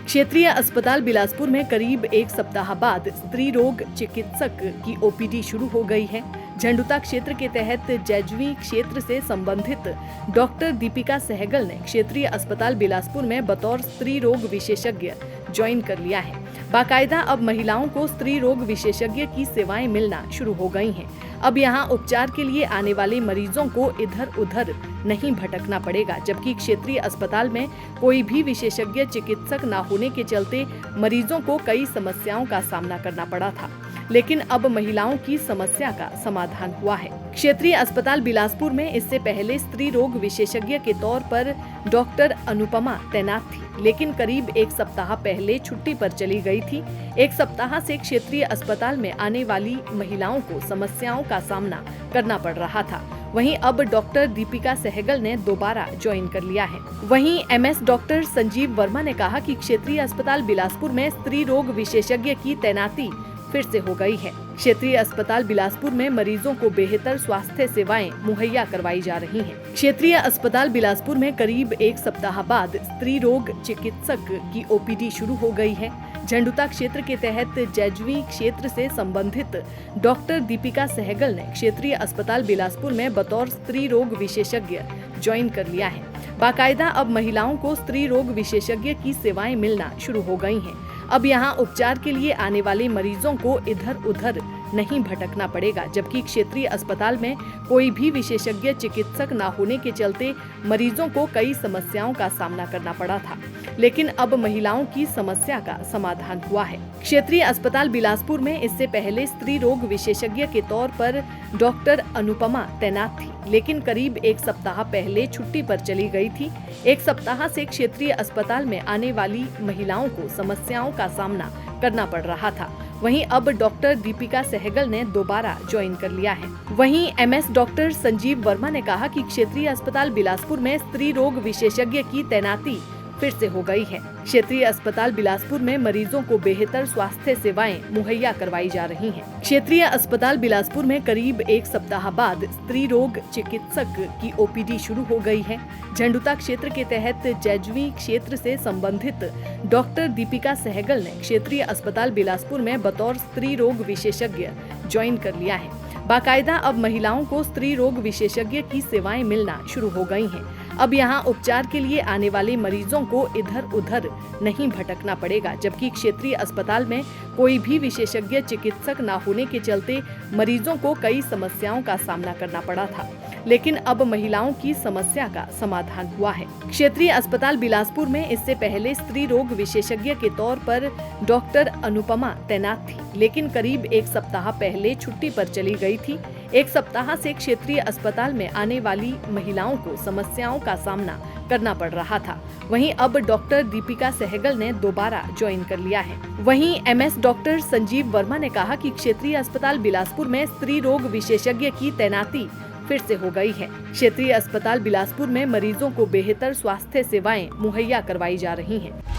क्षेत्रीय अस्पताल बिलासपुर में करीब एक सप्ताह बाद स्त्री रोग चिकित्सक की ओपीडी शुरू हो गई है। झंडुता क्षेत्र के तहत जैजवी क्षेत्र से संबंधित डॉक्टर दीपिका सहगल ने क्षेत्रीय अस्पताल बिलासपुर में बतौर स्त्री रोग विशेषज्ञ ज्वाइन कर लिया है। बाकायदा अब महिलाओं को स्त्री रोग विशेषज्ञ की सेवाएं मिलना शुरू हो गई हैं। अब यहां उपचार के लिए आने वाले मरीजों को इधर उधर नहीं भटकना पड़ेगा, जबकि क्षेत्रीय अस्पताल में कोई भी विशेषज्ञ चिकित्सक न होने के चलते मरीजों को कई समस्याओं का सामना करना पड़ा था, लेकिन अब महिलाओं की समस्या का समाधान हुआ है। क्षेत्रीय अस्पताल बिलासपुर में इससे पहले स्त्री रोग विशेषज्ञ के तौर पर डॉक्टर अनुपमा तैनात थी, लेकिन करीब एक सप्ताह पहले छुट्टी पर चली गई थी। एक सप्ताह से क्षेत्रीय अस्पताल में आने वाली महिलाओं को समस्याओं का सामना करना पड़ रहा था। वहीं अब डॉक्टर दीपिका सहगल ने दोबारा ज्वाइन कर लिया है। वहीं एमएस डॉक्टर संजीव वर्मा ने कहा कि क्षेत्रीय अस्पताल बिलासपुर में स्त्री रोग विशेषज्ञ की तैनाती फिर से हो गई है। क्षेत्रीय अस्पताल बिलासपुर में मरीजों को बेहतर स्वास्थ्य सेवाएं मुहैया करवाई जा रही हैं। क्षेत्रीय अस्पताल बिलासपुर में करीब एक सप्ताह बाद स्त्री रोग चिकित्सक की ओपीडी शुरू हो गई है। झंडुता क्षेत्र के तहत जैजवी क्षेत्र से संबंधित डॉक्टर दीपिका सहगल ने क्षेत्रीय अस्पताल बिलासपुर में बतौर स्त्री रोग विशेषज्ञ ज्वाइन कर लिया है। बाकायदा अब महिलाओं को स्त्री रोग विशेषज्ञ की सेवाएं मिलना शुरू हो गई हैं। अब यहां उपचार के लिए आने वाले मरीजों को इधर उधर नहीं भटकना पड़ेगा, जबकि क्षेत्रीय अस्पताल में कोई भी विशेषज्ञ चिकित्सक न होने के चलते मरीजों को कई समस्याओं का सामना करना पड़ा था, लेकिन अब महिलाओं की समस्या का समाधान हुआ है। क्षेत्रीय अस्पताल बिलासपुर में इससे पहले स्त्री रोग विशेषज्ञ के तौर पर डॉक्टर अनुपमा तैनात थी, लेकिन करीब एक सप्ताह पहले छुट्टी पर चली गई थी। एक सप्ताह से क्षेत्रीय अस्पताल में आने वाली महिलाओं को समस्याओं का सामना करना पड़ रहा था। वहीं अब डॉक्टर दीपिका सहगल ने दोबारा ज्वाइन कर लिया है। वहीं एमएस डॉक्टर संजीव वर्मा ने कहा कि क्षेत्रीय अस्पताल बिलासपुर में स्त्री रोग विशेषज्ञ की तैनाती फिर से हो गई है। क्षेत्रीय अस्पताल बिलासपुर में मरीजों को बेहतर स्वास्थ्य सेवाएं मुहैया करवाई जा रही हैं। क्षेत्रीय अस्पताल बिलासपुर में करीब एक सप्ताह बाद स्त्री रोग चिकित्सक की ओपीडी शुरू हो गई है। झंडुता क्षेत्र के तहत जैजवी क्षेत्र से संबंधित डॉक्टर दीपिका सहगल ने क्षेत्रीय अस्पताल बिलासपुर में बतौर स्त्री रोग विशेषज्ञ ज्वाइन कर लिया है। बाकायदा अब महिलाओं को स्त्री रोग विशेषज्ञ की सेवाएं मिलना शुरू हो गई हैं। अब यहां उपचार के लिए आने वाले मरीजों को इधर उधर नहीं भटकना पड़ेगा, जबकि क्षेत्रीय अस्पताल में कोई भी विशेषज्ञ चिकित्सक न होने के चलते मरीजों को कई समस्याओं का सामना करना पड़ा था, लेकिन अब महिलाओं की समस्या का समाधान हुआ है। क्षेत्रीय अस्पताल बिलासपुर में इससे पहले स्त्री रोग विशेषज्ञ के तौर पर डॉक्टर अनुपमा तैनात थी, लेकिन करीब एक सप्ताह पहले छुट्टी पर चली गई थी। एक सप्ताह से क्षेत्रीय अस्पताल में आने वाली महिलाओं को समस्याओं का सामना करना पड़ रहा था। वहीं अब डॉक्टर दीपिका सहगल ने दोबारा ज्वाइन कर लिया है। वहीं एमएस डॉक्टर संजीव वर्मा ने कहा कि क्षेत्रीय अस्पताल बिलासपुर में स्त्री रोग विशेषज्ञ की तैनाती फिर से हो गई है। क्षेत्रीय अस्पताल बिलासपुर में मरीजों को बेहतर स्वास्थ्य सेवाएं मुहैया करवाई जा रही हैं।